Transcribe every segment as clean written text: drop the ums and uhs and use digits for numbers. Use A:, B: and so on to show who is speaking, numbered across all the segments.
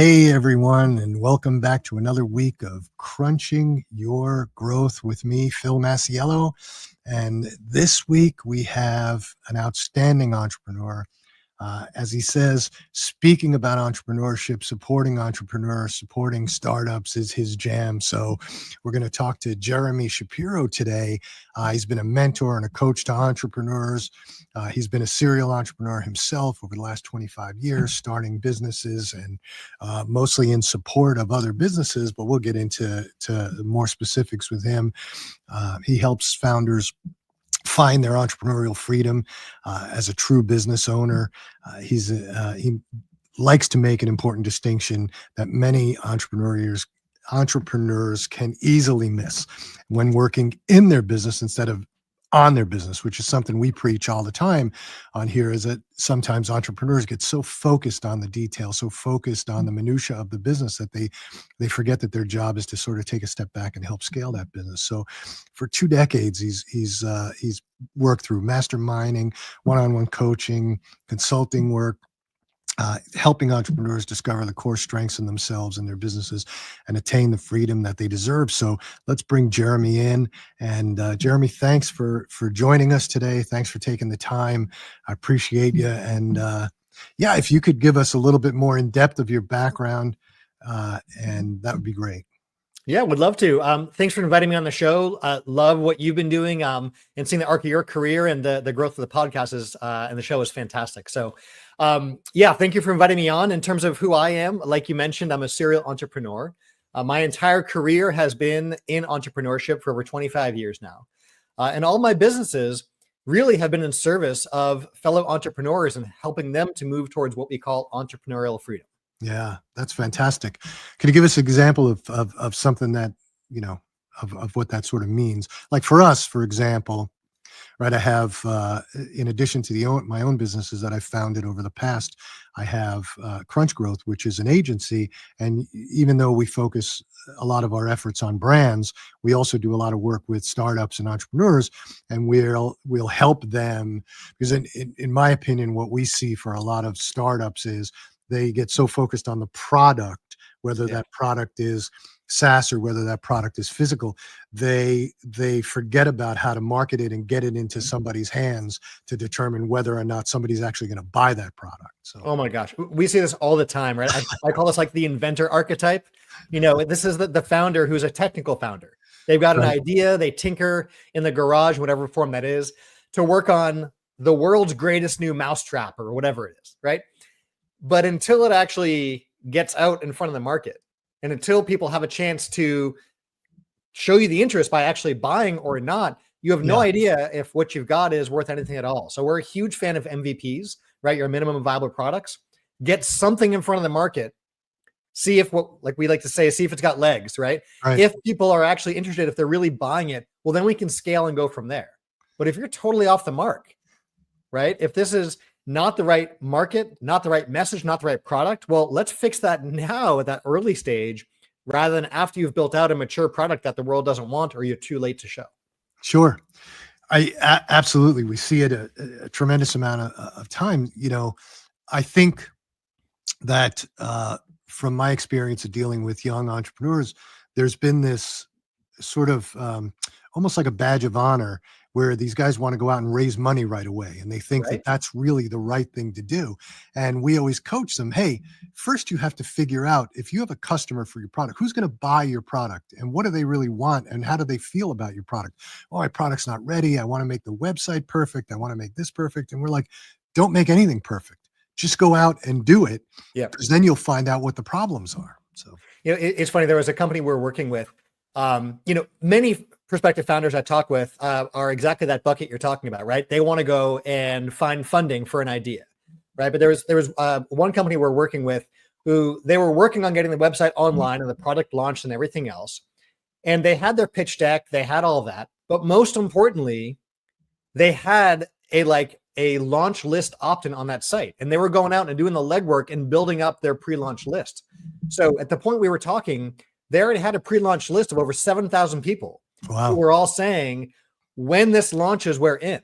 A: Hey, everyone, and welcome back to another week of Crunching Your Growth with me, Phil Masiello. And this week we have an outstanding entrepreneur. As he says, speaking about entrepreneurship, supporting entrepreneurs, supporting startups is his jam. So we're going to talk to Jeremy Shapiro today. He's been a mentor and a coach to entrepreneurs. He's been a serial entrepreneur himself over the last 25 years, starting businesses and mostly in support of other businesses, but we'll get into more specifics with him. He helps founders find their entrepreneurial freedom as a true business owner. He likes to make an important distinction that many entrepreneurs can easily miss when working in their business instead of on their business, which is something we preach all the time on here, is that sometimes entrepreneurs get so focused on the details, so focused on the minutia of the business that they forget that their job is to sort of take a step back and help scale that business. So for 2 decades, he's worked through masterminding, one-on-one coaching, consulting work, helping entrepreneurs discover the core strengths in themselves and their businesses and attain the freedom that they deserve. So let's bring Jeremy in. And Jeremy, thanks for joining us today. Thanks for taking the time. I appreciate you. And yeah, if you could give us a little bit more in depth of your background, and that would be great.
B: Yeah, would love to. Thanks for inviting me on the show. Love what you've been doing and seeing the arc of your career and the growth of the podcast and the show is fantastic. So yeah, thank you for inviting me on. In terms of who I am, like you mentioned, I'm a serial entrepreneur. My entire career has been in entrepreneurship for over 25 years now. And all my businesses really have been in service of fellow entrepreneurs and helping them to move towards what we call entrepreneurial freedom.
A: Yeah, that's fantastic. Can you give us an example of something that, of what that sort of means? Like for us, for example, right, I have, in addition to my own businesses that I've founded over the past, I have Crunch Growth, which is an agency. And even though we focus a lot of our efforts on brands, we also do a lot of work with startups and entrepreneurs, and we'll help them because in my opinion, what we see for a lot of startups is they get so focused on the product, whether that product is SaaS or whether that product is physical, they forget about how to market it and get it into somebody's hands to determine whether or not somebody's actually going to buy that product. So,
B: oh my gosh, we see this all the time, right? I call this like the inventor archetype. This is the founder who's a technical founder. They've got an idea, they tinker in the garage, whatever form that is, to work on the world's greatest new mousetrap or whatever it is, right? But until it actually gets out in front of the market and until people have a chance to show you the interest by actually buying or not, you have no idea if what you've got is worth anything at all. So we're a huge fan of MVPs, right? Your minimum viable products. Get something in front of the market. See if like we like to say, see if it's got legs, right? If people are actually interested, if they're really buying it, well, then we can scale and go from there. But if you're totally off the mark, right? If this is not the right market, not the right message, not the right product, well, let's fix that now at that early stage rather than after you've built out a mature product that the world doesn't want or you're too late to show.
A: Sure. Absolutely. We see it a tremendous amount of time. I think that from my experience of dealing with young entrepreneurs, there's been this sort of almost like a badge of honor where these guys want to go out and raise money right away. And they think that that's really the right thing to do. And we always coach them, hey, first you have to figure out if you have a customer for your product, who's going to buy your product and what do they really want? And how do they feel about your product? Oh, my product's not ready. I want to make the website perfect. I want to make this perfect. And we're like, don't make anything perfect. Just go out and do it. Yeah. Because then you'll find out what the problems are. So,
B: it's funny. There was a company we're working with, many prospective founders I talk with are exactly that bucket you're talking about, right? They want to go and find funding for an idea, right? But there was one company we're working with who they were working on getting the website online and the product launched and everything else. And they had their pitch deck, they had all that, but most importantly, they had a launch list opt-in on that site. And they were going out and doing the legwork and building up their pre-launch list. So at the point we were talking, they already had a pre-launch list of over 7,000 people who were all saying, when this launches, we're in.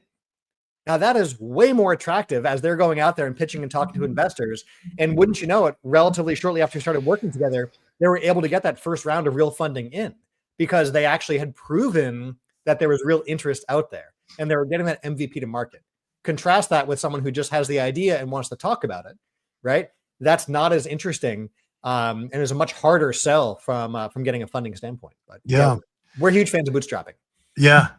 B: Now that is way more attractive as they're going out there and pitching and talking to investors. And wouldn't you know it, relatively shortly after we started working together, they were able to get that first round of real funding in because they actually had proven that there was real interest out there and they were getting that MVP to market. Contrast that with someone who just has the idea and wants to talk about it, right? That's not as interesting and is a much harder sell from getting a funding standpoint. But
A: Yeah.
B: we're huge fans of bootstrapping.
A: Yeah.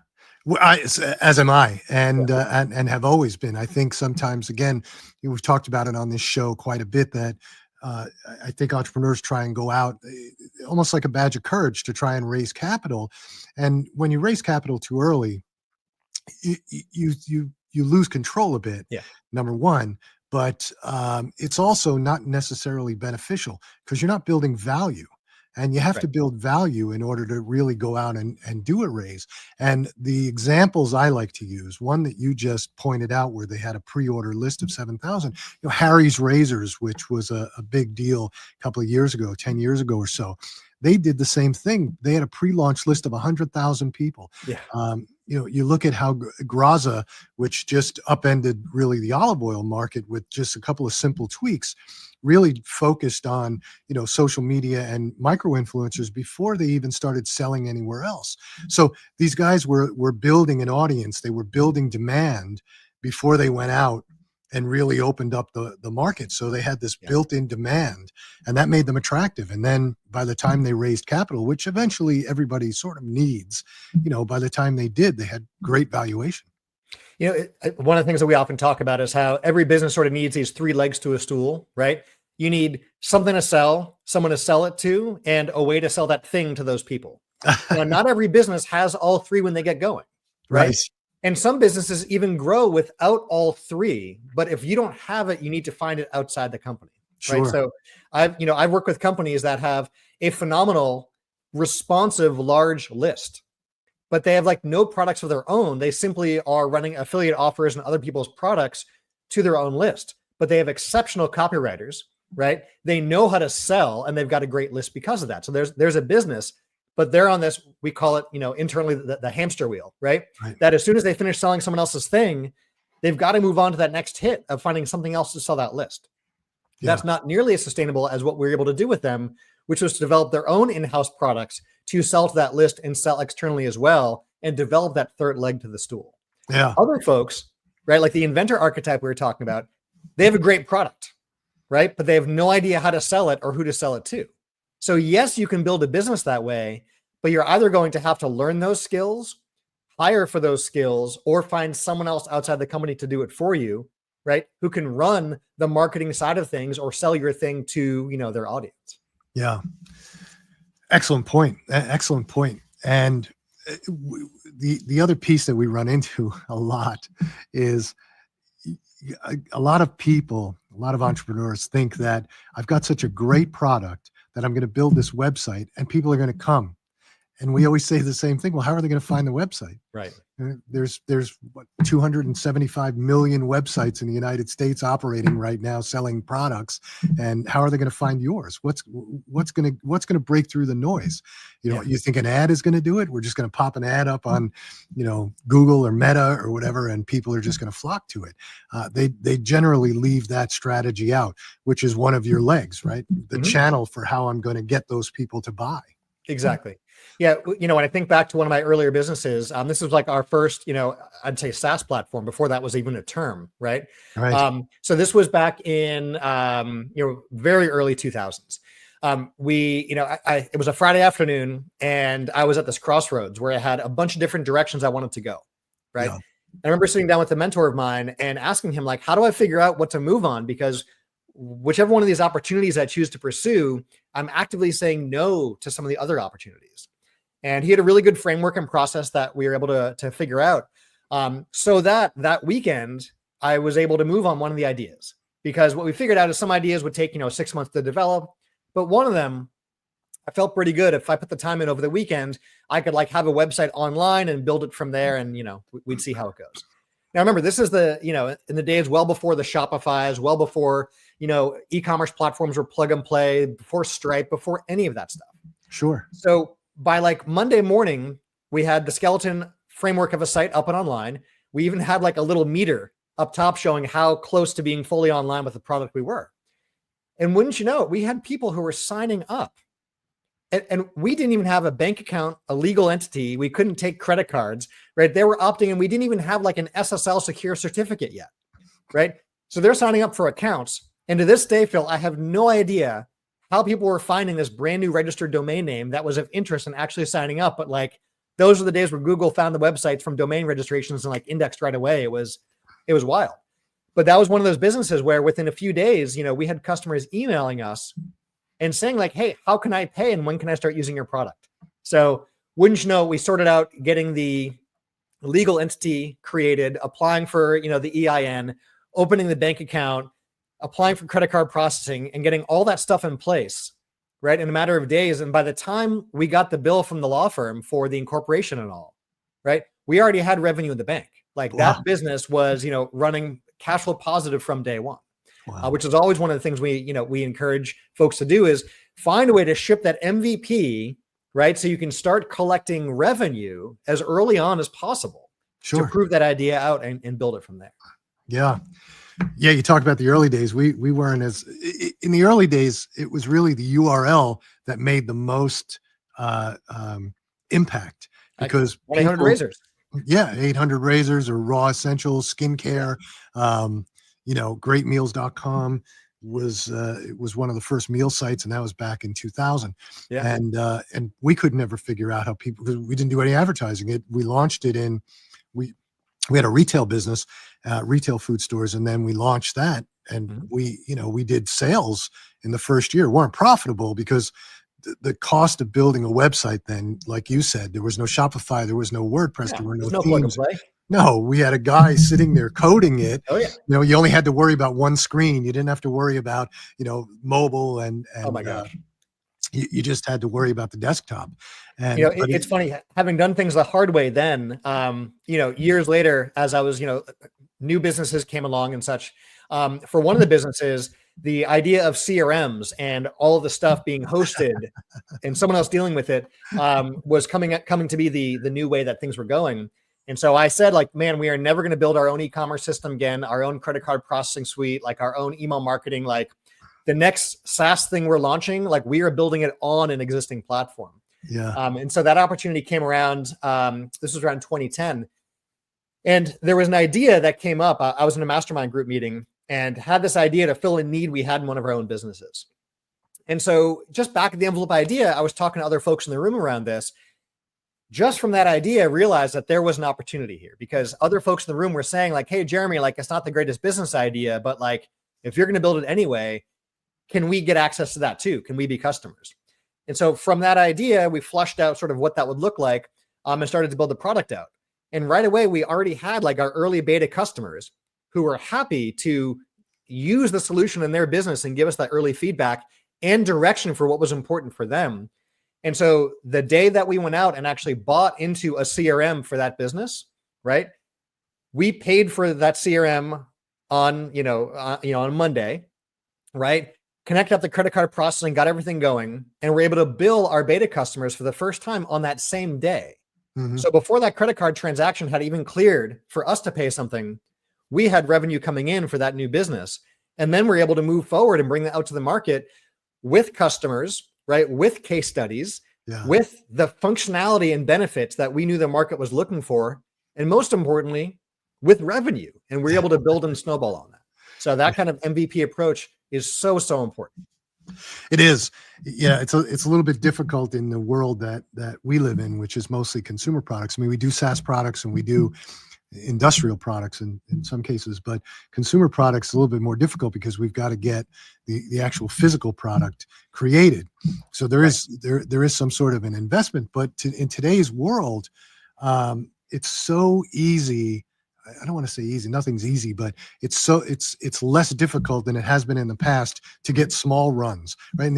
A: As am I, and have always been. I think sometimes, again, we've talked about it on this show quite a bit, that I think entrepreneurs try and go out almost like a badge of courage to try and raise capital. And when you raise capital too early, you lose control a bit,
B: Yeah.
A: number one. But it's also not necessarily beneficial because you're not building value. And you have to build value in order to really go out and do a raise. And the examples I like to use, one that you just pointed out where they had a pre-order list of 7,000, Harry's Razors, which was a big deal a couple of years ago, 10 years ago or so. They did the same thing. They had a pre-launch list of 100,000 people.
B: Yeah.
A: You look at how Graza, which just upended really the olive oil market with just a couple of simple tweaks, really focused on, social media and micro influencers before they even started selling anywhere else. So these guys were building an audience. They were building demand before they went out and really opened up the market. So they had this built-in demand, and that made them attractive. And then by the time they raised capital, which eventually everybody sort of needs, by the time they did, they had great valuation.
B: One of the things that we often talk about is how every business sort of needs these three legs to a stool, right? You need something to sell, someone to sell it to, and a way to sell that thing to those people. Now, not every business has all three when they get going, right? And some businesses even grow without all three. But if you don't have it, you need to find it outside the company, right? So I've worked with companies that have a phenomenal, responsive, large list, but they have like no products of their own. They simply are running affiliate offers and other people's products to their own list, but they have exceptional copywriters, right? They know how to sell and they've got a great list because of that. So there's a business, but they're on this, we call it, internally the hamster wheel, right? That as soon as they finish selling someone else's thing, they've got to move on to that next hit of finding something else to sell that list. That's not nearly as sustainable as what we were able to do with them, which was to develop their own in-house products to sell to that list and sell externally as well, and develop that third leg to the stool. Other folks, right, like the inventor archetype we were talking about, they have a great product, right? But they have no idea how to sell it or who to sell it to. So yes, you can build a business that way, but you're either going to have to learn those skills, hire for those skills, or find someone else outside the company to do it for you, right? Who can run the marketing side of things or sell your thing to, their audience.
A: Yeah. Excellent point. Excellent point. And the other piece that we run into a lot is a lot of people, a lot of entrepreneurs think that I've got such a great product that I'm going to build this website and people are going to come. And we always say the same thing. Well, how are they going to find the website?
B: Right.
A: There's what, 275 million websites in the United States operating right now selling products. And how are they going to find yours? What's going to break through the noise? You think an ad is going to do it? We're just going to pop an ad up on, Google or Meta or whatever, and people are just going to flock to it. They generally leave that strategy out, which is one of your legs, right? The channel for how I'm going to get those people to buy.
B: Exactly. Yeah. When I think back to one of my earlier businesses, this was like our first, I'd say SaaS platform. Before that was even a term, right? So this was back in, very early 2000s. It was a Friday afternoon and I was at this crossroads where I had a bunch of different directions I wanted to go. Right. I remember sitting down with a mentor of mine and asking him, like, how do I figure out what to move on? Because whichever one of these opportunities I choose to pursue, I'm actively saying no to some of the other opportunities. And he had a really good framework and process that we were able to figure out. So that weekend, I was able to move on one of the ideas, because what we figured out is some ideas would take, 6 months to develop. But one of them, I felt pretty good. If I put the time in over the weekend, I could have a website online and build it from there. And, we'd see how it goes. Now, remember, this is in the days well before the Shopify's, well before, e-commerce platforms were plug and play, before Stripe, before any of that stuff.
A: Sure.
B: So by Monday morning, we had the skeleton framework of a site up and online. We even had like a little meter up top showing how close to being fully online with the product we were. And wouldn't you know it, we had people who were signing up. And we didn't even have a bank account, a legal entity. We couldn't take credit cards, right? They were opting, and we didn't even have like an SSL secure certificate yet, right? So they're signing up for accounts. And to this day, Phil, I have no idea how people were finding this brand new registered domain name that was of interest and actually signing up. But like, those were the days where Google found the websites from domain registrations and like indexed right away. It was wild. But that was one of those businesses where within a few days, we had customers emailing us and saying like, hey, how can I pay? And when can I start using your product? So wouldn't you know, we sorted out getting the legal entity created, applying for, the EIN, opening the bank account, applying for credit card processing, and getting all that stuff in place, right? In a matter of days. And by the time we got the bill from the law firm for the incorporation and all, right, we already had revenue in the bank. Like that business was, running cash flow positive from day one.
A: Wow.
B: Which is always one of the things we encourage folks to do is find a way to ship that MVP, right? So you can start collecting revenue as early on as possible to prove that idea out and build it from there.
A: Yeah. Yeah. You talked about the early days. We weren't in the early days, it was really the URL that made the most impact because
B: 800 razors.
A: Yeah. 800 razors or raw essentials, skincare, greatmeals.com was one of the first meal sites, and that was back in 2000.
B: Yeah.
A: And we could never figure out how people, because we didn't do any advertising. We launched it we had a retail business, retail food stores, and then we launched that, and we did sales in the first year. Weren't profitable because the cost of building a website then, like you said, there was no Shopify, there was no WordPress, there were no themes. No, we had a guy sitting there coding it.
B: Oh yeah.
A: You only had to worry about one screen. You didn't have to worry about, mobile and
B: oh my gosh.
A: You just had to worry about the desktop. And
B: it's funny having done things the hard way then, years later, as I was, new businesses came along and such. For one of the businesses, the idea of CRMs and all of the stuff being hosted and someone else dealing with it was coming to be the new way that things were going. And so I said, like, man, we are never going to build our own e-commerce system again, our own credit card processing suite, like our own email marketing, like the next SaaS thing we're launching, like we are building it on an existing platform.
A: Yeah.
B: And so that opportunity came around. This was around 2010. And there was an idea that came up. I was in a mastermind group meeting and had this idea to fill a need we had in one of our own businesses. And so just back of the envelope idea, I was talking to other folks in the room around this. Just from that idea, I realized that there was an opportunity here because other folks in the room were saying like, hey, Jeremy, like it's not the greatest business idea, but like, if you're going to build it anyway, can we get access to that too? Can we be customers? And so from that idea, we flushed out sort of what that would look like and started to build the product out. And right away, we already had like our early beta customers who were happy to use the solution in their business and give us that early feedback and direction for what was important for them. And so the day that we went out and actually bought into a CRM for that business, right? We paid for that CRM on, on Monday, right? Connected up the credit card processing, got everything going, and we're able to bill our beta customers for the first time on that same day. Mm-hmm. So before that credit card transaction had even cleared for us to pay something, we had revenue coming in for that new business. And then we're able to move forward and bring that out to the market with customers, right? With case studies, with the functionality and benefits that we knew the market was looking for. And most importantly, with revenue. And we're able to build and snowball on that. So that kind of MVP approach is so important.
A: It is. Yeah, it's a little bit difficult in the world that we live in, which is mostly consumer products. I mean, we do SaaS products and we do industrial products in some cases, but consumer products is a little bit more difficult because we've got to get the actual physical product created. So there is some sort of an investment, but in today's world, it's so easy. I don't want to say easy, nothing's easy, but it's less difficult than it has been in the past to get small runs, right?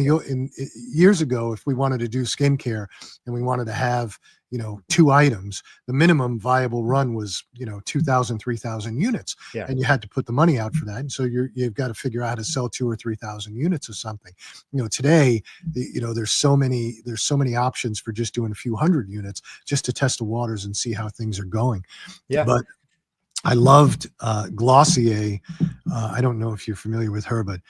A: Years ago, if we wanted to do skincare and we wanted to have, 2 items, the minimum viable run was, 2,000, 3,000 units. Yeah. And you had to put the money out for that. And so you've got to figure out how to sell 2,000 or 3,000 units of something. Today, there's so many options for just doing a few hundred units just to test the waters and see how things are going.
B: Yeah.
A: But I loved Glossier. I don't know if you're familiar with her, but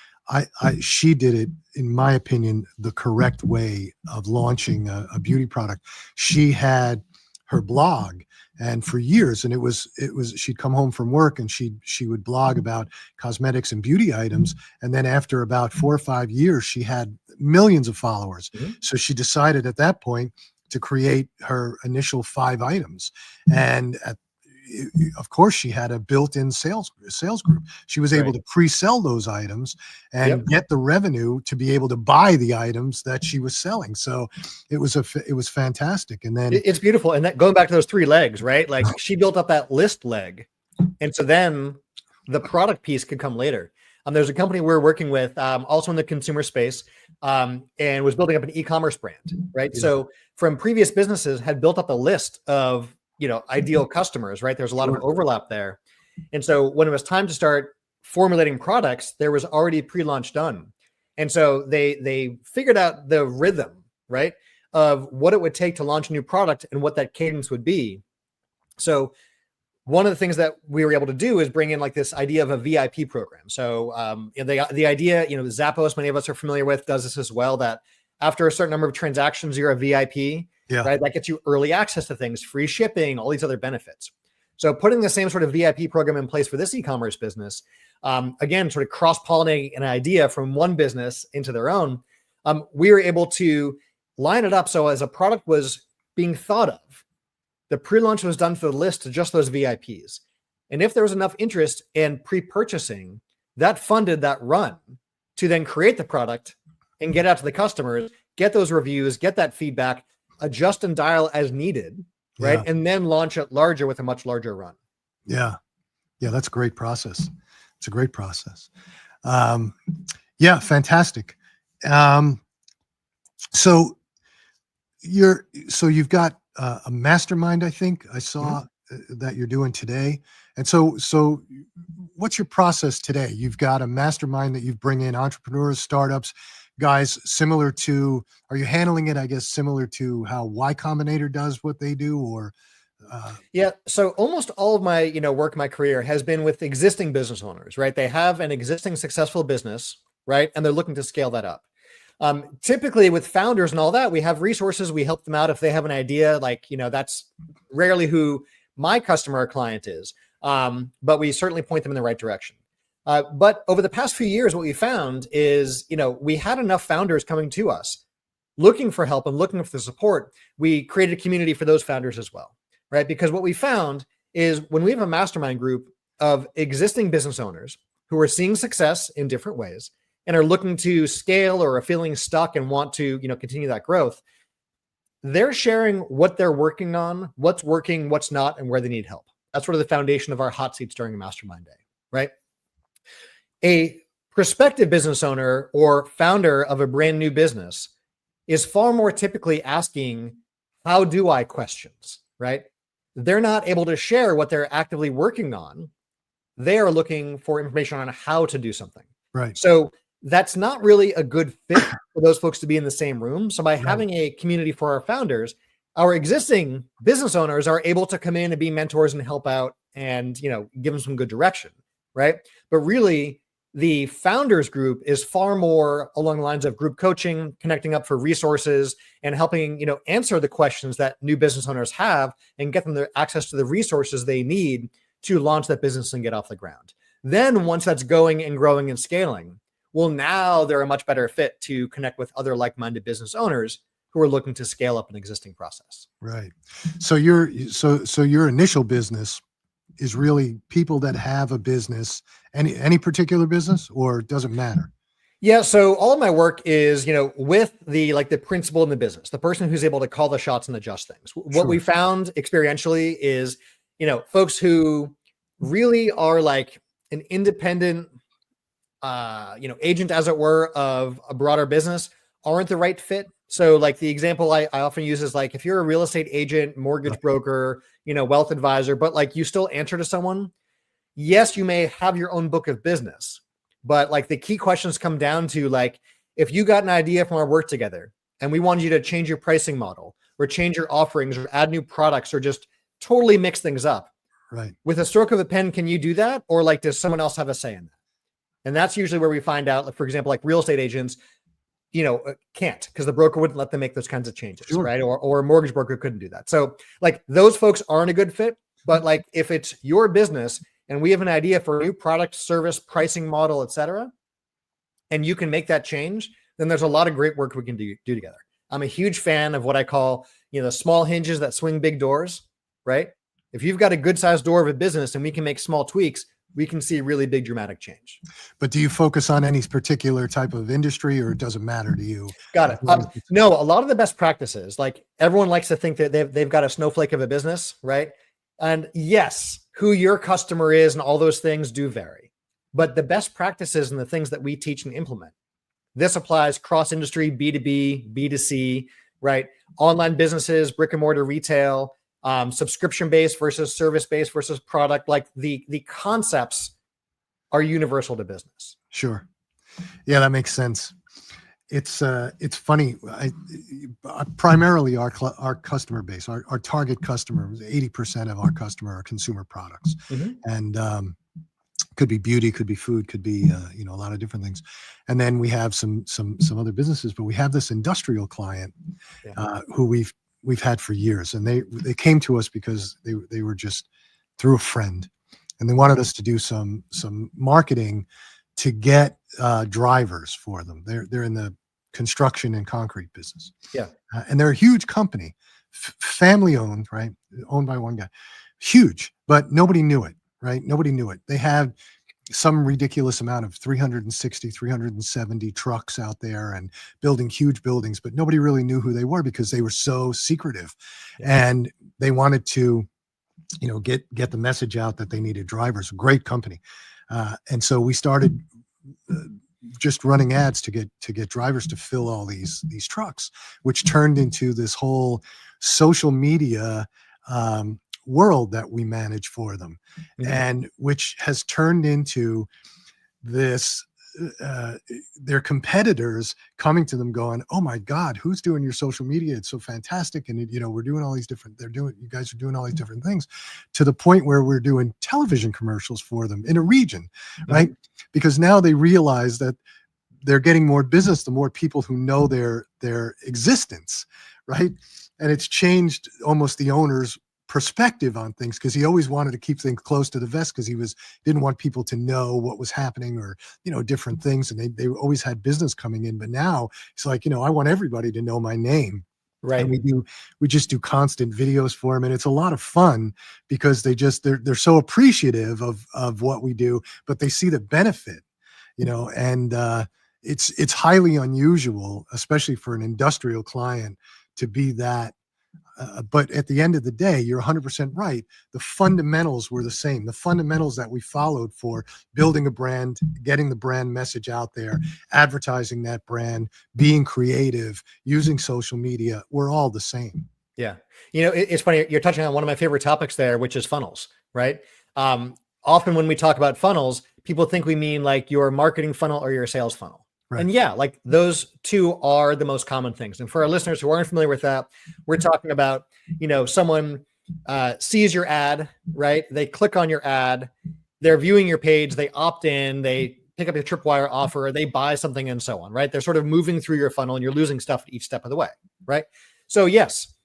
A: she did it, in my opinion, the correct way of launching a beauty product. She had her blog, and for years, and it was she'd come home from work and she would blog about cosmetics and beauty items, and then after about 4 or 5 years, she had millions of followers.
B: Mhm.
A: So she decided at that point to create her initial 5 items, and of course she had a built-in sales group. She was able
B: Right.
A: to pre-sell those items and
B: Yep.
A: get the revenue to be able to buy the items that she was selling. So it was fantastic. And then
B: It's beautiful. And that going back to those 3 legs, right? Like she built up that list leg. And so then the product piece could come later. There's a company we're working with, also in the consumer space, and was building up an e-commerce brand, right?
A: Yeah.
B: So from previous businesses had built up a list of, ideal customers, right? There's a lot of
A: Sure.
B: overlap there. And so when it was time to start formulating products, there was already pre-launch done. And so they figured out the rhythm, right, of what it would take to launch a new product and what that cadence would be. So one of the things that we were able to do is bring in like this idea of a VIP program. So the idea, Zappos, many of us are familiar with, does this as well, that after a certain number of transactions, you're a VIP,
A: Yeah.
B: right? That gets you early access to things, free shipping, all these other benefits. So putting the same sort of VIP program in place for this e-commerce business, again, sort of cross-pollinating an idea from one business into their own, we were able to line it up so as a product was being thought of, the pre-launch was done for the list to just those VIPs. And if there was enough interest in pre-purchasing, that funded that run to then create the product and get out to the customers, get those reviews, get that feedback, adjust and dial as needed, right?
A: Yeah.
B: And then launch it larger with a much larger run.
A: Yeah. That's a great process. It's a great process. Yeah, fantastic. So you've got a mastermind, I think I saw that you're doing today. And so what's your process today? You've got a mastermind that you bring in entrepreneurs, startups, guys similar to, are you handling it, I guess, similar to how Y Combinator does what they do, or?
B: Yeah. So almost all of my, work, my career has been with existing business owners, right? They have an existing successful business, right? And they're looking to scale that up. Typically with founders and all that, we have resources. We help them out if they have an idea, like, that's rarely who my customer or client is. But we certainly point them in the right direction. But over the past few years, what we found is, we had enough founders coming to us looking for help and looking for the support. We created a community for those founders as well, right? Because what we found is when we have a mastermind group of existing business owners who are seeing success in different ways and are looking to scale or are feeling stuck and want to, continue that growth, they're sharing what they're working on, what's working, what's not, and where they need help. That's sort of the foundation of our hot seats during a mastermind day, right? A prospective business owner or founder of a brand new business is far more typically asking, how do I questions, right? They're not able to share what they're actively working on. They are looking for information on how to do something.
A: Right.
B: So that's not really a good fit for those folks to be in the same room. So by having a community for our founders, our existing business owners are able to come in and be mentors and help out and, give them some good direction, right? But really, the founders group is far more along the lines of group coaching, connecting up for resources, and helping, answer the questions that new business owners have and get them the access to the resources they need to launch that business and get off the ground. Then once that's going and growing and scaling, well, now they're a much better fit to connect with other like-minded business owners who are looking to scale up an existing process.
A: Right. So your initial business is really people that have a business, any particular business, or does it matter?
B: Yeah. So all of my work is, with the principal in the business, the person who's able to call the shots and adjust things. What we found experientially is, folks who really are like an independent, agent, as it were, of a broader business aren't the right fit. So like the example I often use is like, if you're a real estate agent, mortgage broker, wealth advisor, but like you still answer to someone, yes, you may have your own book of business, but like the key questions come down to like, if you got an idea from our work together and we wanted you to change your pricing model or change your offerings or add new products or just totally mix things up,
A: Right.
B: With a stroke of a pen, can you do that? Or like, does someone else have a say in that? And that's usually where we find out, like, for example, like real estate agents, can't, because the broker wouldn't let them make those kinds of changes,
A: Sure.
B: right? Or a mortgage broker couldn't do that. So like those folks aren't a good fit. But like if it's your business and we have an idea for a new product, service, pricing model, et cetera, and you can make that change, then there's a lot of great work we can do together. I'm a huge fan of what I call, the small hinges that swing big doors, right? If you've got a good sized door of a business and we can make small tweaks, we can see really big dramatic change.
A: But do you focus on any particular type of industry, or it doesn't matter to you?
B: Got it. No, a lot of the best practices, like everyone likes to think that they've got a snowflake of a business, right? And yes, who your customer is and all those things do vary. But the best practices and the things that we teach and implement, this applies cross-industry, B2B, B2C, right? Online businesses, brick and mortar retail, subscription-based versus service-based versus product. Like the concepts are universal to business.
A: Sure. Yeah, that makes sense. It's funny. Primarily our customer base, our target customer, 80% of our customer are consumer products, and could be beauty, could be food, could be a lot of different things. And then we have some other businesses, but we have this industrial client who we've had for years, and they came to us because they were just through a friend, and they wanted us to do some marketing to get drivers for them. They're in the construction and concrete business.
B: Yeah.
A: And they're a huge company, family owned, right? Owned by one guy, huge, but nobody knew it, right? Nobody knew it. They had some ridiculous amount of 360, 370 trucks out there and building huge buildings, but nobody really knew who they were because they were so secretive. Yeah. And they wanted to, get the message out that they needed drivers. Great company. And so we started just running ads to get drivers to fill all these trucks, which turned into this whole social media world that we manage for them, and which has turned into this their competitors coming to them going, "Oh my God, who's doing your social media? It's so fantastic." And we're doing all these different, you guys are doing all these different things, to the point where we're doing television commercials for them in a region, right? Because now they realize that they're getting more business the more people who know their existence, right? And it's changed almost the owner's perspective on things, because he always wanted to keep things close to the vest because he didn't want people to know what was happening, or different things, and they always had business coming in. But now it's like, I want everybody to know my name, right? And we just do constant videos for them, and it's a lot of fun because they're so appreciative of what we do, but they see the benefit, and it's highly unusual, especially for an industrial client, to be that. But at the end of the day, you're 100% right. The fundamentals were the same. The fundamentals that we followed for building a brand, getting the brand message out there, advertising that brand, being creative, using social media, were all the same.
B: Yeah. It's funny. You're touching on one of my favorite topics there, which is funnels, right? Often when we talk about funnels, people think we mean like your marketing funnel or your sales funnel. Right. And yeah, like those two are the most common things. And for our listeners who aren't familiar with that, we're talking about, someone sees your ad, right? They click on your ad, they're viewing your page, they opt in, they pick up your tripwire offer, they buy something, and so on, right? They're sort of moving through your funnel, and you're losing stuff at each step of the way, right? So yes,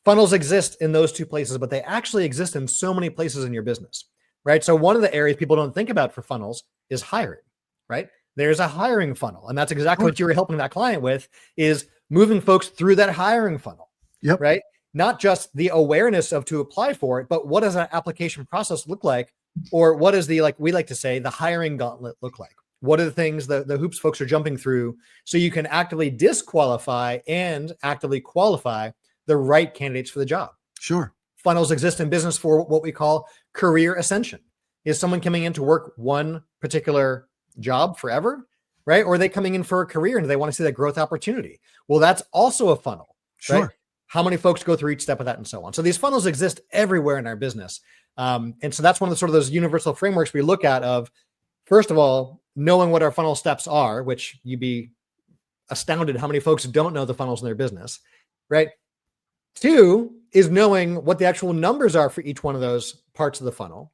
B: funnels exist in those two places, but they actually exist in so many places in your business, right? So one of the areas people don't think about for funnels is hiring, right? There's a hiring funnel. And that's exactly what you were helping that client with, is moving folks through that hiring funnel, right? Not just the awareness of to apply for it, but what does that application process look like? Or what is the, like we like to say, the hiring gauntlet look like? What are the things, the hoops folks are jumping through, so you can actively disqualify and actively qualify the right candidates for the job?
A: Sure.
B: Funnels exist in business for what we call career ascension. Is someone coming in to work one particular job forever, right? Or are they coming in for a career and they want to see that growth opportunity? Well, that's also a funnel, right? How many folks go through each step of that, and so on. So these funnels exist everywhere in our business. And so that's one of the sort of those universal frameworks we look at of, first of all, knowing what our funnel steps are, which you'd be astounded how many folks don't know the funnels in their business, right? Two, is knowing what the actual numbers are for each one of those parts of the funnel.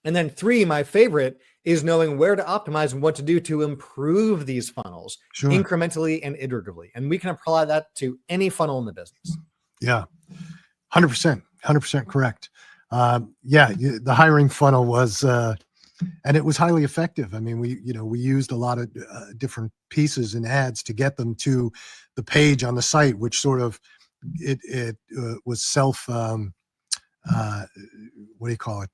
B: And then 3, my favorite, is knowing where to optimize and what to do to improve these funnels incrementally and iteratively. And we can apply that to any funnel in the business.
A: Yeah, 100% correct. The hiring funnel was, and it was highly effective. I mean, we used a lot of different pieces and ads to get them to the page on the site, which sort of, it was self, what do you call it?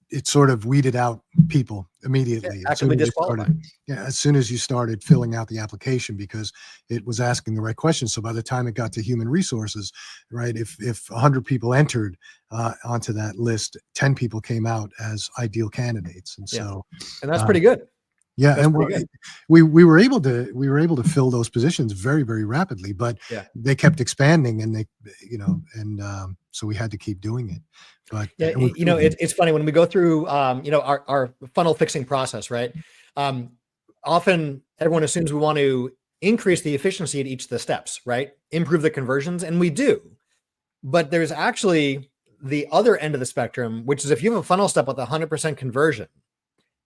A: It sort of weeded out people immediately.
B: Actively disqualified.
A: As soon as you started filling out the application, because it was asking the right questions. So by the time it got to human resources, right, if 100 people entered onto that list, 10 people came out as ideal candidates, and so
B: and that's pretty good.
A: Yeah, that's and we were able to fill those positions very, very rapidly, but they kept expanding, and so we had to keep doing it. But
B: it's funny when we go through our funnel fixing process, right? Often everyone assumes we want to increase the efficiency at each of the steps, right? Improve the conversions, and we do. But there's actually the other end of the spectrum, which is if you have a funnel step with 100% conversion,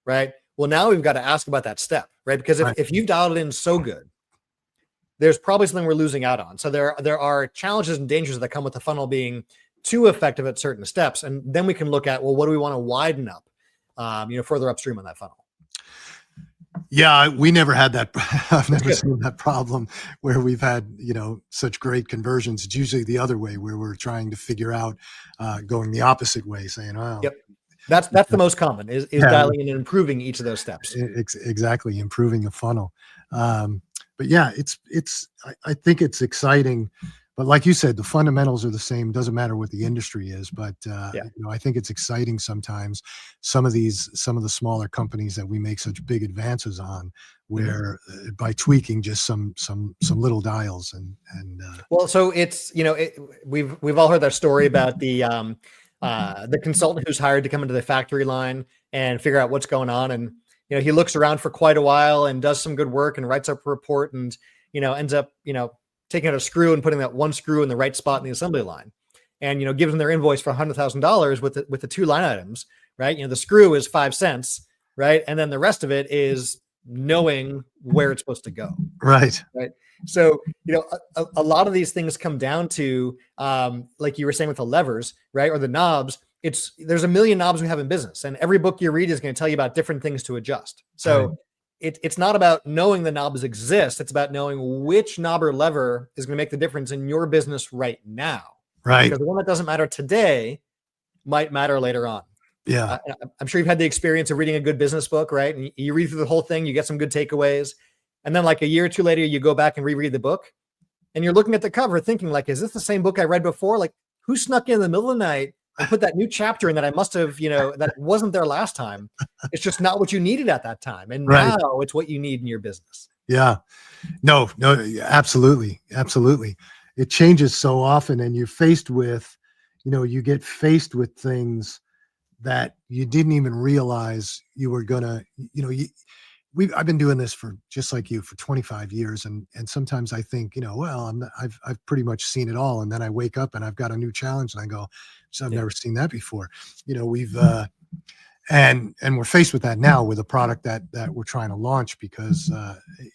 B: right? Well, now we've got to ask about that step, right? Because if you've dialed it in so good, there's probably something we're losing out on. So there are challenges and dangers that come with the funnel being too effective at certain steps. And then we can look at, well, what do we want to widen up, further upstream on that funnel?
A: Yeah, we never had that. I've never seen that problem where we've had, such great conversions. It's usually the other way, where we're trying to figure out going the opposite way, saying, "Oh,
B: yep." That's the most common is dialing in and improving each of those steps.
A: Exactly, improving the funnel. But yeah, I think it's exciting. But like you said, the fundamentals are the same. Doesn't matter what the industry is. But I think it's exciting sometimes. Some of the smaller companies that we make such big advances on, where by tweaking just some little dials and
B: well, so it's we've all heard that story about the consultant who's hired to come into the factory line and figure out what's going on, and he looks around for quite a while and does some good work and writes up a report, and ends up taking out a screw and putting that one screw in the right spot in the assembly line, and gives them their invoice for $100,000 with the 2 line items, right? The screw is 5 cents, right, and then the rest of it is knowing where it's supposed to go,
A: right.
B: So, a lot of these things come down to, like you were saying with the levers, right? Or the knobs. There's a million knobs we have in business, and every book you read is going to tell you about different things to adjust. So it's not about knowing the knobs exist. It's about knowing which knob or lever is going to make the difference in your business right now.
A: Right.
B: Because the one that doesn't matter today might matter later on.
A: Yeah.
B: I'm sure you've had the experience of reading a good business book, right? And you read through the whole thing, you get some good takeaways. And then like a year or two later, you go back and reread the book, and you're looking at the cover thinking like, is this the same book I read before? Like, who snuck in the middle of the night and put that new chapter in that I must have, that wasn't there last time? It's just not what you needed at that time. And now it's what you need in your business.
A: Yeah, no, absolutely. Absolutely. It changes so often, and you're faced with, you get faced with things that you didn't even realize you were gonna, I've been doing this for, just like you, for 25 years. And sometimes I think, I've pretty much seen it all. And then I wake up and I've got a new challenge and I go, so I've never seen that before. We've, and we're faced with that now with a product that we're trying to launch, because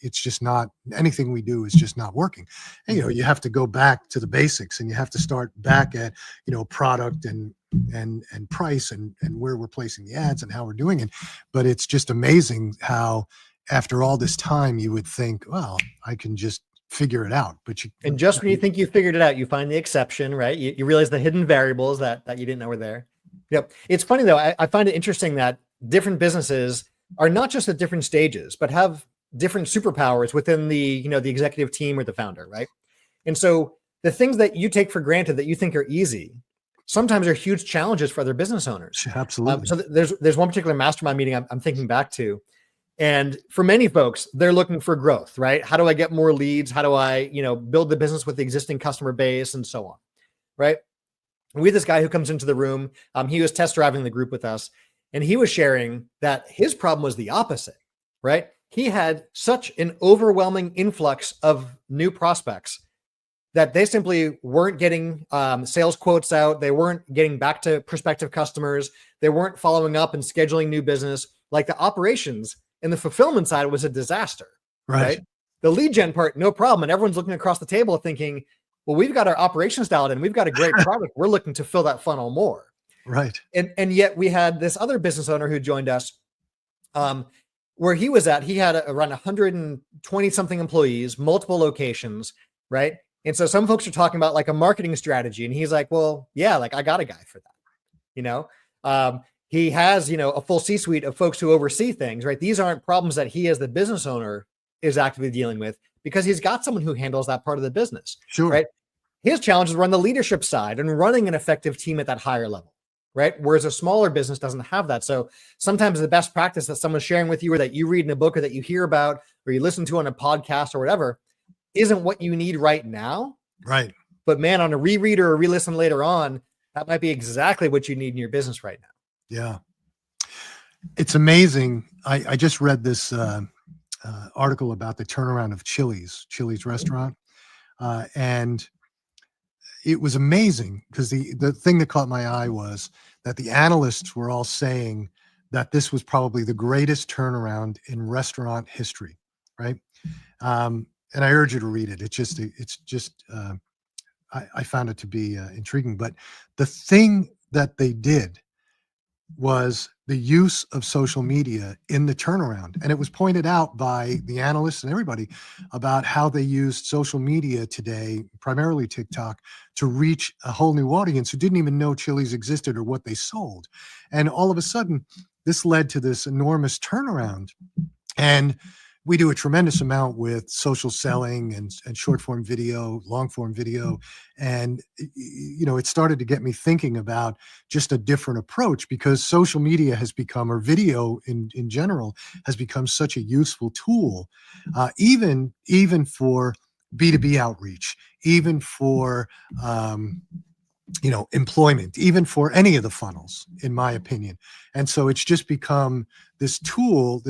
A: it's just not, anything we do is just not working. And, you have to go back to the basics, and you have to start back at, product and price and where we're placing the ads and how we're doing it. But it's just amazing how after all this time you would think, well, I can just figure it out. But
B: and just when you think you figured it out, you find the exception, right? You realize the hidden variables that you didn't know were there. Yep. It's funny though. I find it interesting that different businesses are not just at different stages, but have different superpowers within the, the executive team or the founder, right? And so the things that you take for granted that you think are easy sometimes are huge challenges for other business owners.
A: Absolutely.
B: So there's one particular mastermind meeting I'm thinking back to, and for many folks, they're looking for growth, right? How do I get more leads? How do I, build the business with the existing customer base and so on, right? We had this guy who comes into the room. He was test driving the group with us, and he was sharing that his problem was the opposite, right? He had such an overwhelming influx of new prospects that they simply weren't getting sales quotes out. They weren't getting back to prospective customers. They weren't following up and scheduling new business. Like the operations and the fulfillment side was a disaster, right? The lead gen part, no problem. And everyone's looking across the table thinking, well, we've got our operations dialed in. We've got a great product. We're looking to fill that funnel more.
A: Right.
B: And yet we had this other business owner who joined us, where he was at. He had around 120 something employees, multiple locations, right? And so some folks are talking about like a marketing strategy, and he's like, well, yeah, like I got a guy for that. He has, a full C-suite of folks who oversee things, right? These aren't problems that he as the business owner is actively dealing with, because he's got someone who handles that part of the business.
A: Sure.
B: Right. His challenge is run the leadership side and running an effective team at that higher level. Right. Whereas a smaller business doesn't have that. So sometimes the best practice that someone's sharing with you, or that you read in a book, or that you hear about, or you listen to on a podcast or whatever, isn't what you need right now.
A: Right.
B: But man, on a reread or a re-listen later on, that might be exactly what you need in your business right now.
A: Yeah. It's amazing. I just read this article about the turnaround of Chili's restaurant. And it was amazing, because the thing that caught my eye was that the analysts were all saying that this was probably the greatest turnaround in restaurant history. Right. And I urge you to read it. I found it to be intriguing. But the thing that they did was the use of social media in the turnaround. And it was pointed out by the analysts and everybody about how they used social media today, primarily TikTok, to reach a whole new audience who didn't even know Chili's existed or what they sold. And all of a sudden, this led to this enormous turnaround. And we do a tremendous amount with social selling and short form video, long form video. And, it started to get me thinking about just a different approach, because social media has become, or video in general, has become such a useful tool, even for B2B outreach, even for, employment, even for any of the funnels, in my opinion. And so it's just become this tool,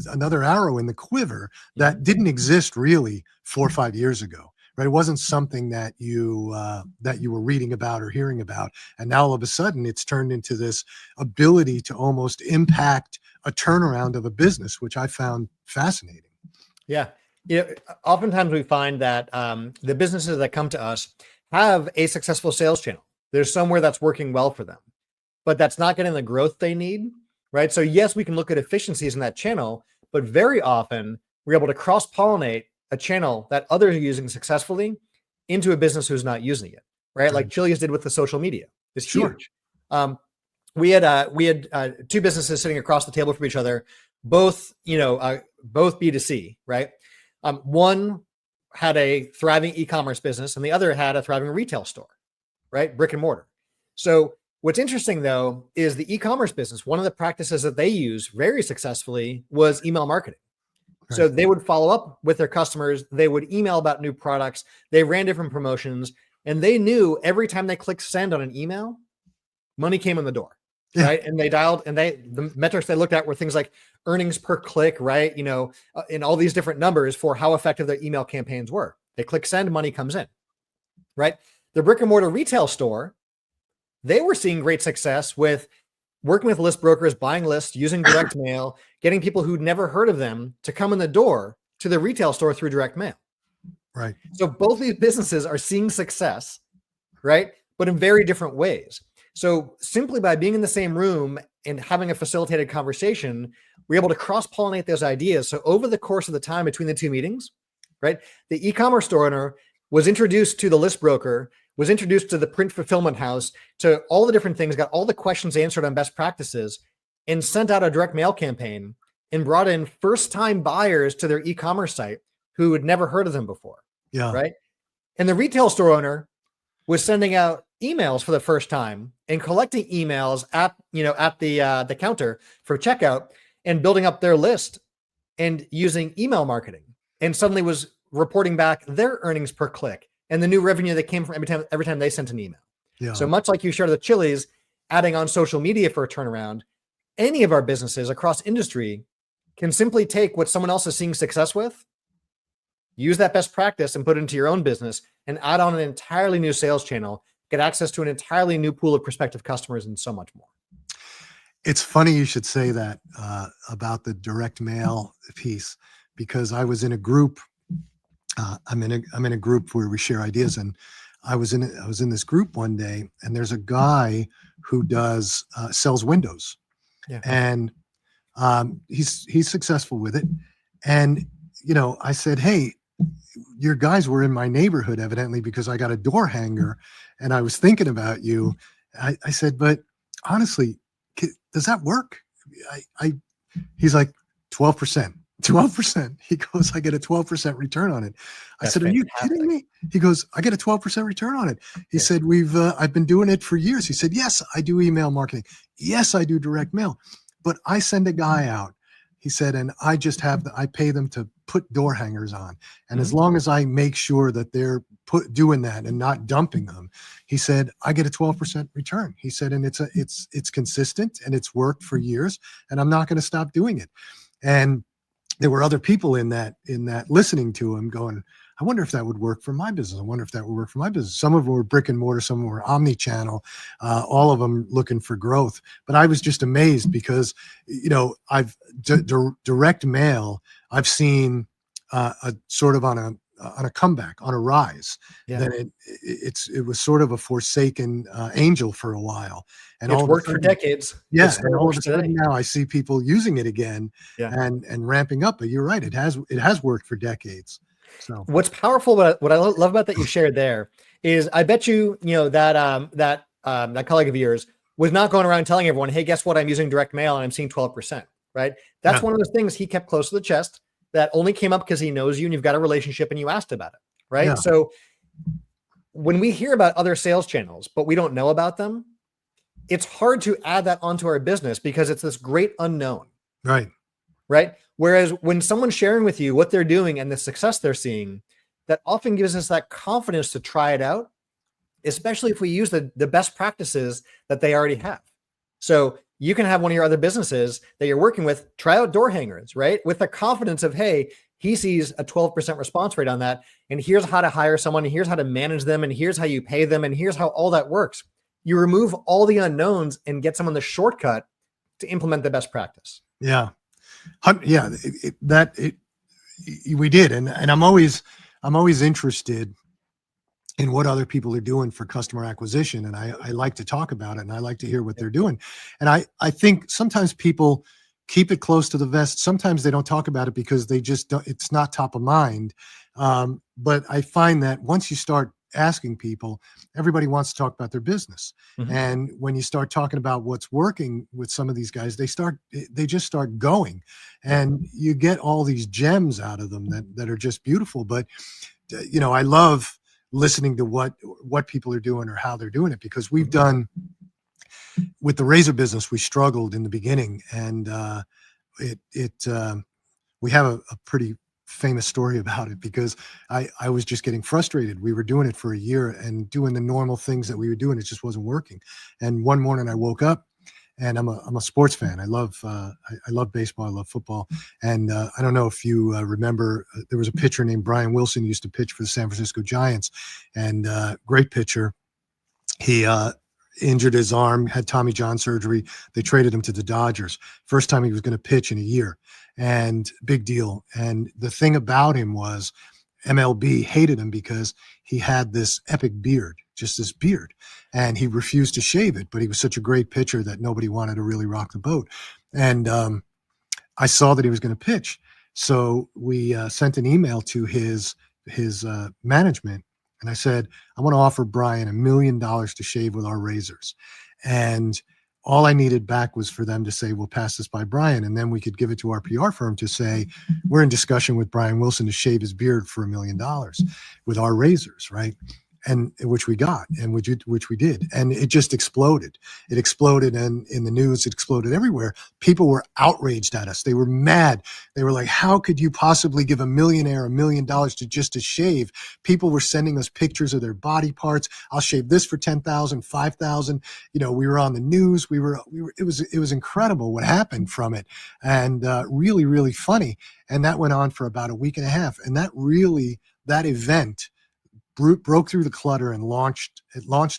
A: another arrow in the quiver that didn't exist really 4 or 5 years ago, right? It wasn't something that you were reading about or hearing about. And now all of a sudden it's turned into this ability to almost impact a turnaround of a business, which I found fascinating.
B: Yeah. Oftentimes we find that the businesses that come to us have a successful sales channel. There's somewhere that's working well for them, but that's not getting the growth they need, right? So yes, we can look at efficiencies in that channel, but very often we're able to cross-pollinate a channel that others are using successfully into a business who's not using it, right? Like Chili's did with the social media. It's huge. We had two businesses sitting across the table from each other, both B2C, right? One had a thriving e-commerce business and the other had a thriving retail store, right? Brick and mortar. So what's interesting though, is the e-commerce business, one of the practices that they use very successfully was email marketing. Right. So they would follow up with their customers. They would email about new products. They ran different promotions, and they knew every time they clicked send on an email, money came in the door. Yeah. Right. And they dialed, and the metrics they looked at were things like earnings per click, right? In all these different numbers for how effective their email campaigns were. They click send, money comes in, right? The brick and mortar retail store, they were seeing great success with working with list brokers, buying lists, using direct mail, getting people who'd never heard of them to come in the door to the retail store through direct mail.
A: Right.
B: So both these businesses are seeing success, right? But in very different ways. So simply by being in the same room and having a facilitated conversation, we're able to cross-pollinate those ideas. So over the course of the time between the two meetings, right, the e-commerce store owner was introduced to the list broker, was introduced to the print fulfillment house, to all the different things, got all the questions answered on best practices, and sent out a direct mail campaign and brought in first-time buyers to their e-commerce site who had never heard of them before. Yeah. Right. And the retail store owner was sending out emails for the first time and collecting emails at the counter for checkout and building up their list and using email marketing, and suddenly was reporting back their earnings per click and the new revenue that came from every time they sent an email. Yeah. So much like you shared with Chili's, adding on social media for a turnaround, any of our businesses across industry can simply take what someone else is seeing success with use that best practice and put it into your own business and add on an entirely new sales channel, get access to an entirely new pool of prospective customers, and so much more.
A: It's funny you should say that about the direct mail piece, because I was in a group. I'm in a group where we share ideas, and I was in this group one day, and there's a guy who does sells windows,
B: Yeah.
A: and he's successful with it. And I said, hey, your guys were in my neighborhood evidently because I got a door hanger, and I was thinking about you. I said, but honestly, does that work? He's like 12%. 12%. He goes, I get a 12% return on it. I said, are you kidding me? He goes, I get a 12% return on it. He said, I've been doing it for years. He said, yes, I do email marketing. Yes, I do direct mail, but I send a guy out. He said, and I pay them to put door hangers on. And as long as I make sure that they're doing that and not dumping them, he said, I get a 12% return. He said, and it's consistent and it's worked for years, and I'm not going to stop doing it. And there were other people in that listening to him going, I wonder if that would work for my business. I wonder if that would work for my business. Some of them were brick and mortar, some of them were omni-channel, all of them looking for growth. But I was just amazed because, I've direct mail, I've seen a sort of on a comeback, on a rise.
B: Yeah.
A: Then it was sort of a forsaken angel for a while. And
B: it's worked for decades.
A: Yeah. And all of a sudden now I see people using it again and ramping up. But you're right. It has worked for decades. So
B: what's powerful, what I love about that you shared there is I bet you, that colleague of yours was not going around telling everyone, hey, guess what? I'm using direct mail and I'm seeing 12%, right? That's one of those things he kept close to the chest that only came up because he knows you and you've got a relationship and you asked about it, right? Yeah. So when we hear about other sales channels, but we don't know about them, it's hard to add that onto our business because it's this great unknown.
A: Right.
B: Right. Whereas when someone's sharing with you what they're doing and the success they're seeing, that often gives us that confidence to try it out, especially if we use the best practices that they already have. So you can have one of your other businesses that you're working with, try out door hangers, right? With the confidence of, hey, he sees a 12% response rate on that. And here's how to hire someone. And here's how to manage them. And here's how you pay them. And here's how all that works. You remove all the unknowns and get someone the shortcut to implement the best practice.
A: Yeah. Yeah, we did. And I'm always interested in what other people are doing for customer acquisition. And I like to talk about it and I like to hear what they're doing. And I think sometimes people keep it close to the vest. Sometimes they don't talk about it because they just don't, it's not top of mind. But I find that once you start asking people, everybody wants to talk about their business. Mm-hmm. And when you start talking about what's working with some of these guys, they just start going, and you get all these gems out of them that are just beautiful. But, I love listening to what people are doing or how they're doing it, because we've done with the razor business, we struggled in the beginning, and we have a pretty famous story about it, because I was just getting frustrated. We were doing it for a year and doing the normal things that we were doing. It just wasn't working. And one morning I woke up, and I'm a sports fan. I love baseball. I love football. And I don't know if you remember, there was a pitcher named Brian Wilson who used to pitch for the San Francisco Giants, and great pitcher. He injured his arm, had Tommy John surgery. They traded him to the Dodgers. First time he was going to pitch in a year, and big deal. And the thing about him was MLB hated him because he had this epic beard, just this beard, and he refused to shave it, but he was such a great pitcher that nobody wanted to really rock the boat. And I saw that he was going to pitch. So we sent an email to his management, and I said, I want to offer Brian $1 million to shave with our razors. And all I needed back was for them to say, we'll pass this by Brian. And then we could give it to our PR firm to say, we're in discussion with Brian Wilson to shave his beard for $1 million with our razors, right? and which we got, and which we did, and it just exploded. It exploded, and in the news, it exploded everywhere. People were outraged at us. They were mad. They were like, "How could you possibly give a millionaire $1 million to shave?" People were sending us pictures of their body parts. I'll shave this for 10,000, 5,000. We were on the news. We were. It was incredible what happened from it, and really, really funny. And that went on for about a week and a half. And that event broke through the clutter and launched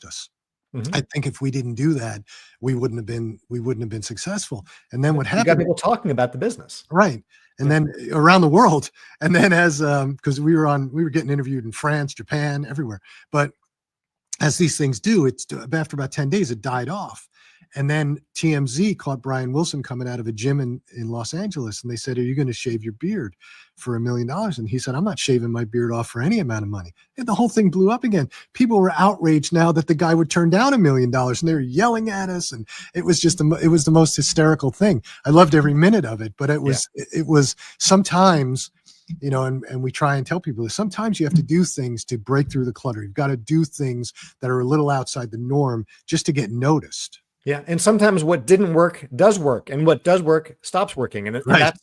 A: us.
B: Mm-hmm.
A: I think if we didn't do that, we wouldn't have been successful. And then what
B: You got
A: happened?
B: people talking about the business,
A: Right. And then around the world, and then because we were getting interviewed in France, Japan, everywhere. But as these things do, after about 10 days, it died off. And then TMZ caught Brian Wilson coming out of a gym in Los Angeles. And they said, "Are you going to shave your beard for $1 million?" And he said, "I'm not shaving my beard off for any amount of money." And the whole thing blew up again. People were outraged now that the guy would turn down $1 million, and they were yelling at us. And it was the most hysterical thing. I loved every minute of it, but it was sometimes, and we try and tell people this, sometimes you have to do things to break through the clutter. You've got to do things that are a little outside the norm just to get noticed.
B: Yeah. And sometimes what didn't work does work, and what does work stops working. And
A: Right.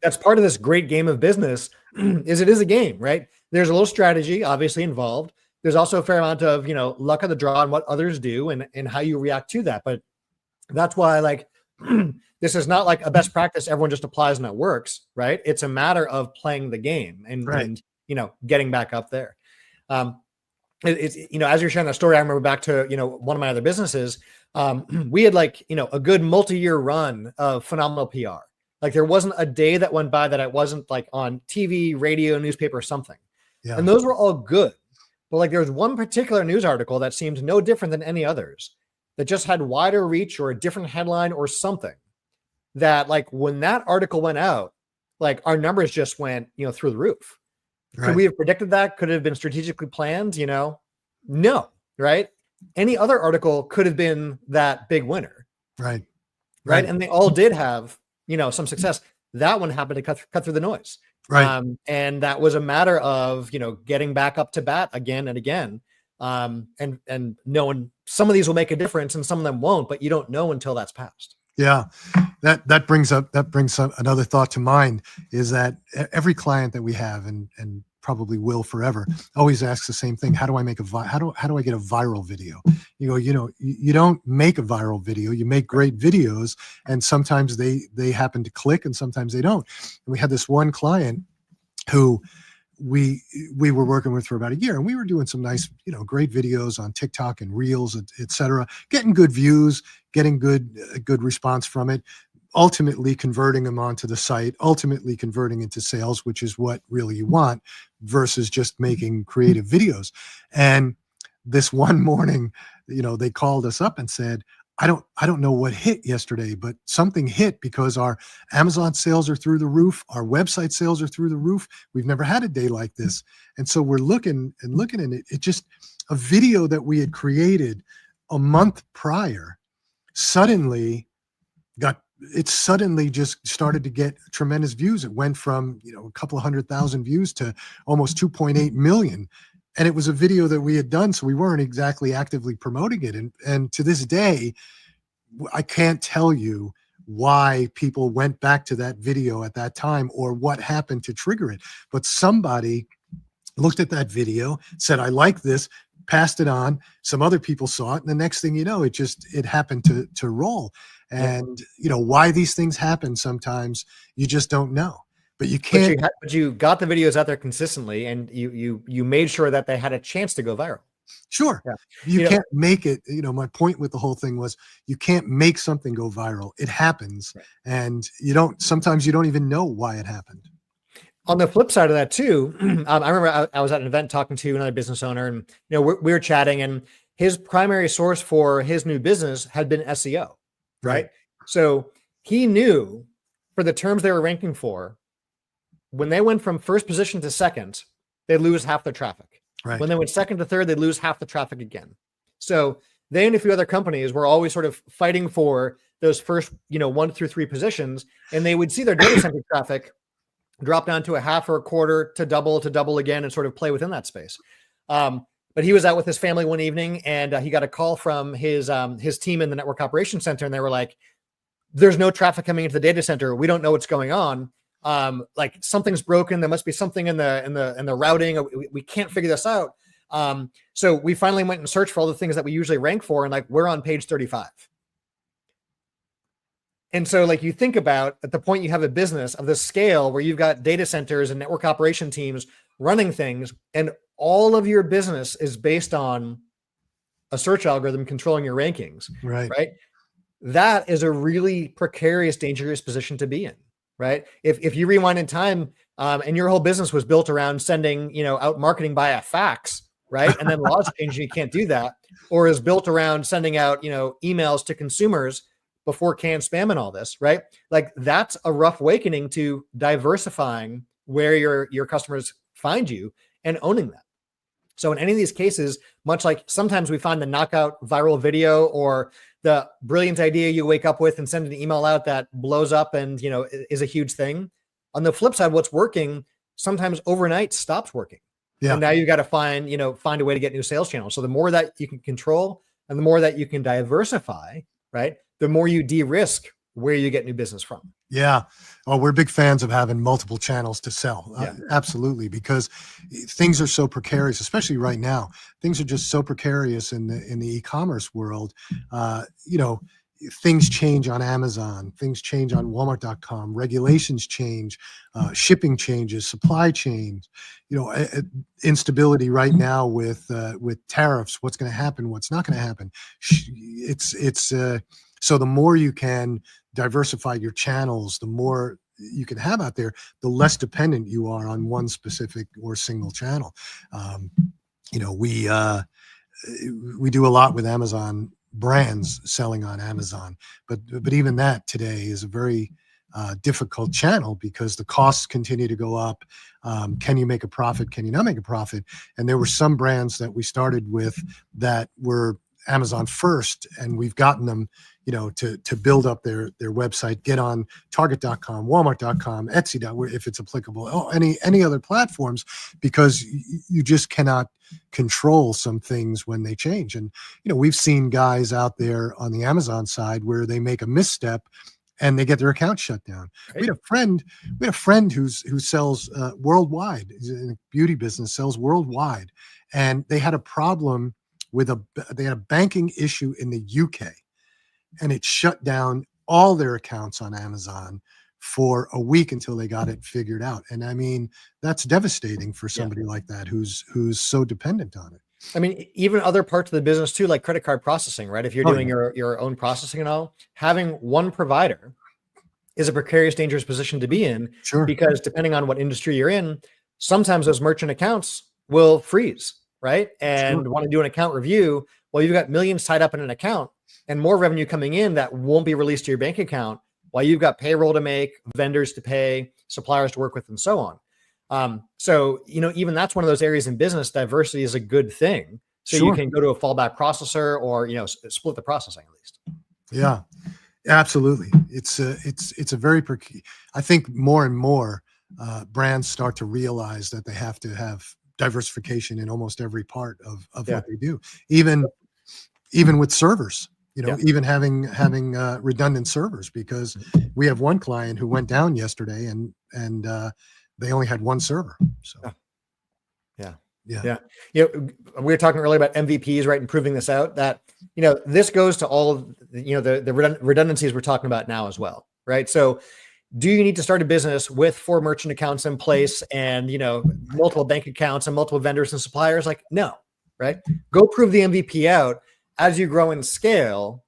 B: That's part of this great game of business is it is a game, right? There's a little strategy obviously involved. There's also a fair amount of, luck of the draw and what others do and how you react to that. But that's why this is not like a best practice everyone just applies and it works, right? It's a matter of playing the game and getting back up there. It's as you're sharing that story, I remember back to one of my other businesses. We had a good multi-year run of phenomenal PR. Like there wasn't a day that went by that I wasn't on TV, radio, newspaper, or something.
A: Yeah.
B: And those were all good. But there was one particular news article that seemed no different than any others, that just had wider reach or a different headline or something, that when that article went out, our numbers just went, through the roof.
A: Right.
B: Could we have predicted that? Could it have been strategically planned? No, right? Any other article could have been that big winner.
A: Right.
B: And they all did have, some success. That one happened to cut through the noise.
A: Right.
B: And that was a matter of, getting back up to bat again and again. And knowing some of these will make a difference and some of them won't, but you don't know until that's passed.
A: Yeah. That brings up another thought to mind, is that every client that we have and probably will forever always asks the same thing: how do I make how do I get a viral video? You don't make a viral video, you make great videos, and sometimes they happen to click and sometimes they don't. And we had this one client who we were working with for about a year, and we were doing some nice, great videos on TikTok and Reels, et cetera, getting good views, getting good response from it, ultimately converting them onto the site, ultimately converting into sales, which is what really you want, versus just making creative videos. And this one morning, they called us up and said, I don't know what hit yesterday, but something hit because our Amazon sales are through the roof. Our website sales are through the roof. We've never had a day like this. And so we're looking at it. It just, a video that we had created a month prior suddenly just started to get tremendous views. It went from, a couple of 100,000 views to almost 2.8 million. And it was a video that we had done, so we weren't exactly actively promoting it. And to this day, I can't tell you why people went back to that video at that time or what happened to trigger it. But somebody looked at that video, said, I like this, passed it on. Some other people saw it. And the next thing you know, it happened to roll. And, why these things happen sometimes, you just don't know. But you can't.
B: But you got the videos out there consistently, and you made sure that they had a chance to go viral.
A: Sure.
B: Yeah.
A: You can't make it. My point with the whole thing was you can't make something go viral. It happens, right. And sometimes you don't even know why it happened.
B: On the flip side of that too, I remember I was at an event talking to another business owner, and we were chatting, and his primary source for his new business had been SEO, right? So he knew for the terms they were ranking for, when they went from first position to second, they lose half their traffic.
A: Right.
B: When they went second to third, they lose half the traffic again. So they and a few other companies were always sort of fighting for those first, 1 through 3 positions, and they would see their data center traffic drop down to a half or a quarter to double again and sort of play within that space. but he was out with his family one evening, and he got a call from his team in the network operations center, and they were like, "There's no traffic coming into the data center. We don't know what's going on. Like something's broken. There must be something in the routing. We can't figure this out." So we finally went and searched for all the things that we usually rank for, and like we're on page 35. And so like you think about at the point you have a business of this scale where you've got data centers and network operation teams running things, and all of your business is based on a search algorithm controlling your rankings, right? That is a really precarious, dangerous position to be in, right? If you rewind in time and your whole business was built around sending, out marketing via fax, right? And then laws change, you can't do that, or is built around sending out, emails to consumers before canned spam and all this, right? Like that's a rough awakening to diversifying where your customers find you and owning that. So in any of these cases, much like sometimes we find the knockout viral video or the brilliant idea you wake up with and send an email out that blows up and, is a huge thing. On the flip side, what's working sometimes overnight stops working. Yeah. And now you got to find a way to get new sales channels. So the more that you can control and the more that you can diversify, right, the more you de-risk where you get new business from.
A: Yeah. Well, we're big fans of having multiple channels to sell. Yeah. Absolutely. Because things are so precarious, especially right now. Things are just so precarious in the e-commerce world. Things change on Amazon, things change on Walmart.com, regulations change, shipping changes, supply chains, instability right now with tariffs, what's going to happen, what's not going to happen. So the more you can diversify your channels, the more you can have out there, the less dependent you are on one specific or single channel. We do a lot with Amazon brands selling on Amazon, but even that today is a very difficult channel because the costs continue to go up. Can you make a profit? Can you not make a profit? And there were some brands that we started with that were Amazon first, and we've gotten them, to build up their website, get on Target.com, Walmart.com, Etsy, if it's applicable, any other platforms, because you just cannot control some things when they change. And we've seen guys out there on the Amazon side where they make a misstep and they get their account shut down. Right. We had a friend who sells worldwide. He's in a beauty business, sells worldwide, and they had a problem they had a banking issue in the UK, and it shut down all their accounts on Amazon for a week until they got it figured out. And I mean, that's devastating for somebody like that who's so dependent on it.
B: I mean, even other parts of the business too, like credit card processing, right? If you're doing your own processing and all, having one provider is a precarious, dangerous position to be in.
A: Sure.
B: Because depending on what industry you're in, sometimes those merchant accounts will freeze, right? And want to do an account review. Well, you've got millions tied up in an account and more revenue coming in that won't be released to your bank account while you've got payroll to make, vendors to pay, suppliers to work with, and so on. So, even that's one of those areas in business, diversity is a good thing. So you can go to a fallback processor or, split the processing at least.
A: Yeah, absolutely. It's a very, I think more and more brands start to realize that they have to have diversification in almost every part of what they do, even with servers, even having redundant servers, because we have one client who went down yesterday and they only had one server. So yeah.
B: We were talking earlier about MVPs, right? And proving this out, that, this goes to all of, the redundancies we're talking about now as well, right? So do you need to start a business with 4 merchant accounts in place and, multiple bank accounts and multiple vendors and suppliers? Like, no, right? Go prove the MVP out as you grow and scale.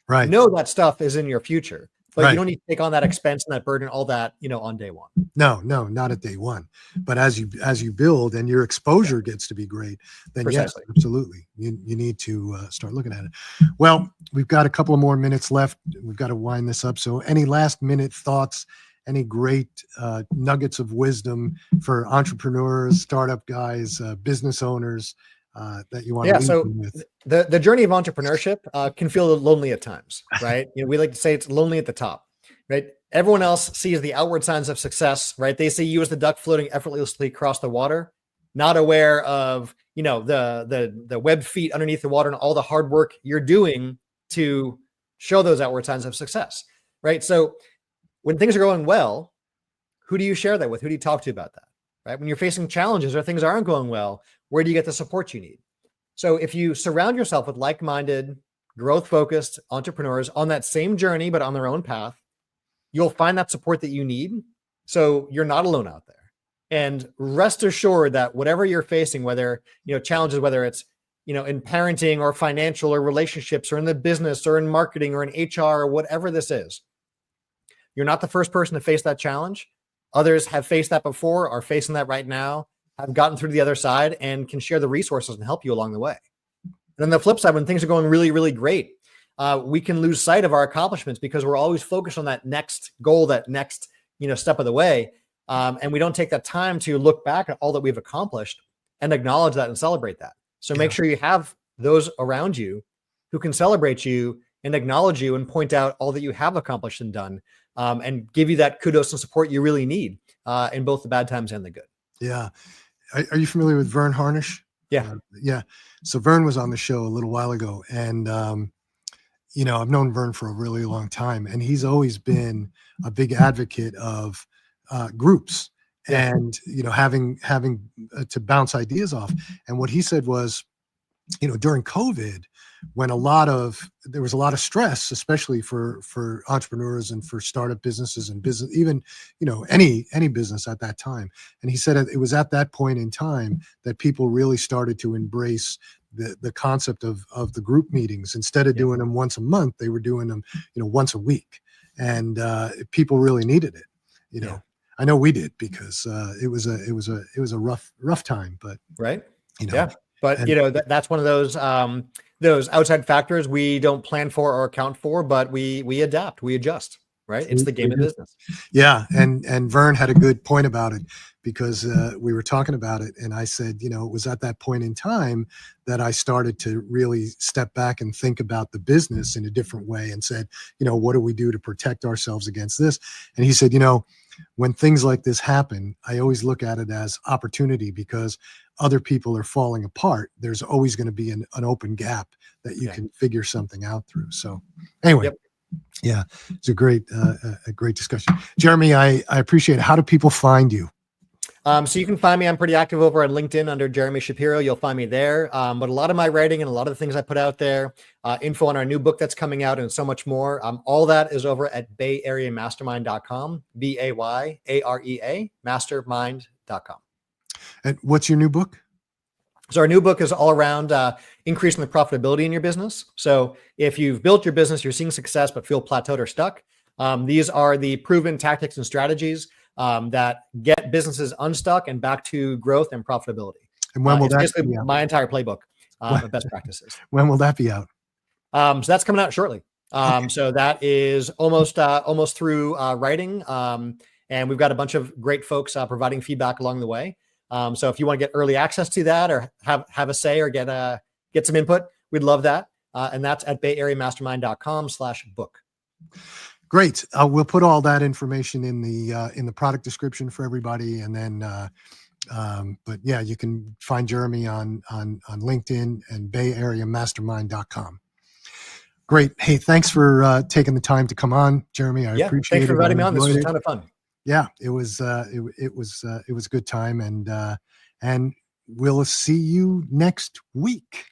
A: Right.
B: Know that stuff is in your future, but you don't need to take on that expense and that burden, all that, on day one.
A: No, not at day one. But as you build and your exposure gets to be great, then Precisely. Yes, absolutely. You need to start looking at it. Well, we've got a couple of more minutes left. We've got to wind this up. So any last minute thoughts, any great nuggets of wisdom for entrepreneurs, startup guys, business owners that you want to leave them with?
B: The journey of entrepreneurship can feel lonely at times, right? We like to say it's lonely at the top, right? Everyone else sees the outward signs of success, right? They see you as the duck floating effortlessly across the water. not aware of, the web feet underneath the water and all the hard work you're doing to show those outward signs of success, right? So when things are going well, who do you share that with? Who do you talk to about that, right? When you're facing challenges or things aren't going well, where do you get the support you need? So if you surround yourself with like-minded, growth-focused entrepreneurs on that same journey, but on their own path, you'll find that support that you need. So you're not alone out there. And rest assured that whatever you're facing, whether, challenges, whether it's, in parenting or financial or relationships or in the business or in marketing or in HR or whatever this is, you're not the first person to face that challenge. Others have faced that before, are facing that right now, have gotten through to the other side and can share the resources and help you along the way. And on the flip side, when things are going really, really great, we can lose sight of our accomplishments because we're always focused on that next goal, that next, step of the way. And we don't take that time to look back at all that we've accomplished and acknowledge that and celebrate that. So make sure you have those around you who can celebrate you and acknowledge you and point out all that you have accomplished and done, and give you that kudos and support you really need in both the bad times and the good.
A: Yeah. Are you familiar with Vern Harnish?
B: Yeah.
A: Yeah. So Vern was on the show a little while ago, and I've known Vern for a really long time, and he's always been a big advocate of groups and having to bounce ideas off. And what he said was, during COVID, when there was a lot of stress, especially for entrepreneurs and for startup businesses and business, even any business at that time. And he said it was at that point in time that people really started to embrace the concept of the group meetings. Instead of doing them once a month, they were doing them once a week, and people really needed it. I know we did, because it was a rough time, but
B: right. But that's one of those outside factors we don't plan for or account for, but we adapt, we adjust, right? It's the game of business.
A: Yeah. And Vern had a good point about it, because we were talking about it, and I said, it was at that point in time that I started to really step back and think about the business in a different way, and said, what do we do to protect ourselves against this? And he said, when things like this happen, I always look at it as opportunity, because other people are falling apart. There's always going to be an open gap that you can figure something out through. So anyway, yeah, it's a great discussion. Jeremy, I appreciate it. How do people find you?
B: So you can find me. I'm pretty active over on LinkedIn under Jeremy Shapiro. You'll find me there. But a lot of my writing and a lot of the things I put out there, info on our new book that's coming out, and so much more. All that is over at bayareamastermind.com, BAYAREA, mastermind.com.
A: And what's your new book?
B: So our new book is all around increasing the profitability in your business. So if you've built your business, you're seeing success, but feel plateaued or stuck, these are the proven tactics and strategies that get businesses unstuck and back to growth and profitability. And when will that be out? My entire playbook of best practices.
A: When will that be out?
B: So that's coming out shortly. So that is almost through writing. And we've got a bunch of great folks providing feedback along the way. So if you want to get early access to that, or have a say, or get some input, we'd love that. And that's at bayareamastermind.com/book.
A: Great. We'll put all that information in the product description for everybody. And then, but yeah, you can find Jeremy on LinkedIn and bayareamastermind.com. Great. Hey, thanks for taking the time to come on, Jeremy. I appreciate it.
B: Thanks for inviting me on. This was a ton of fun.
A: Yeah, it was a good time, and we'll see you next week.